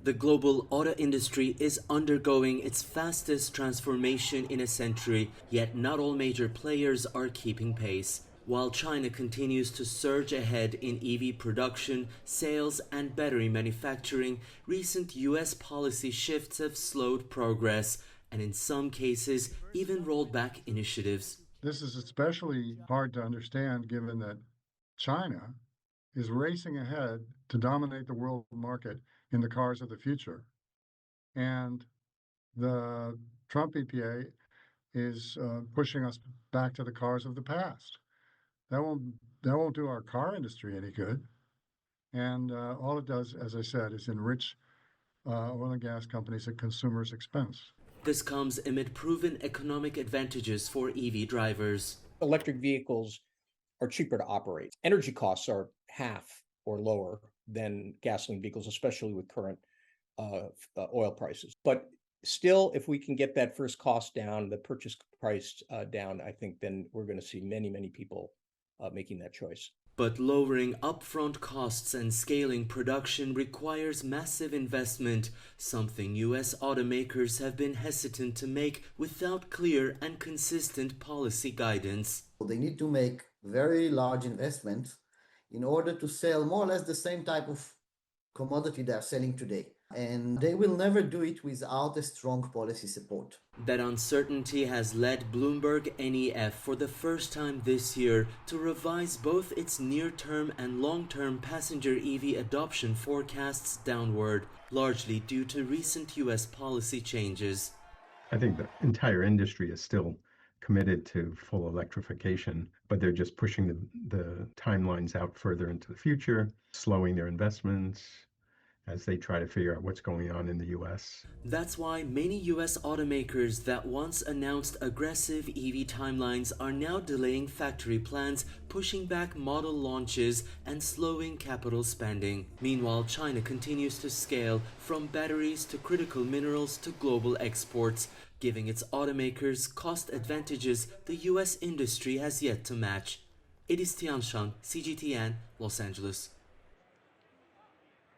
The global auto industry is undergoing its fastest transformation in a century, yet not all major players are keeping pace. While China continues to surge ahead in EV production, sales, and battery manufacturing, recent US policy shifts have slowed progress and in some cases even rolled back initiatives. This is especially hard to understand given that China is racing ahead to dominate the world market in the cars of the future. And the Trump EPA is pushing us back to the cars of the past. That won't do our car industry any good. And all it does, as I said, is enrich oil and gas companies at consumers' expense. This comes amid proven economic advantages for EV drivers. Electric vehicles are cheaper to operate. Energy costs are half or lower than gasoline vehicles, especially with current oil prices. But still, if we can get that first cost down, the purchase price down, I think then we're going to see many, many people making that choice. But lowering upfront costs and scaling production requires massive investment, something US automakers have been hesitant to make without clear and consistent policy guidance. They need to make very large investments in order to sell more or less the same type of commodity they are selling today. And they will never do it without a strong policy support. That uncertainty has led Bloomberg NEF for the first time this year to revise both its near-term and long-term passenger EV adoption forecasts downward, largely due to recent US policy changes. I think the entire industry is still committed to full electrification, but they're just pushing the timelines out further into the future, slowing their investments as they try to figure out what's going on in the US. That's why many US automakers that once announced aggressive EV timelines are now delaying factory plans, pushing back model launches, and slowing capital spending. Meanwhile, China continues to scale from batteries to critical minerals to global exports, giving its automakers cost advantages the US industry has yet to match. Ediz Tiyansan, CGTN, Los Angeles.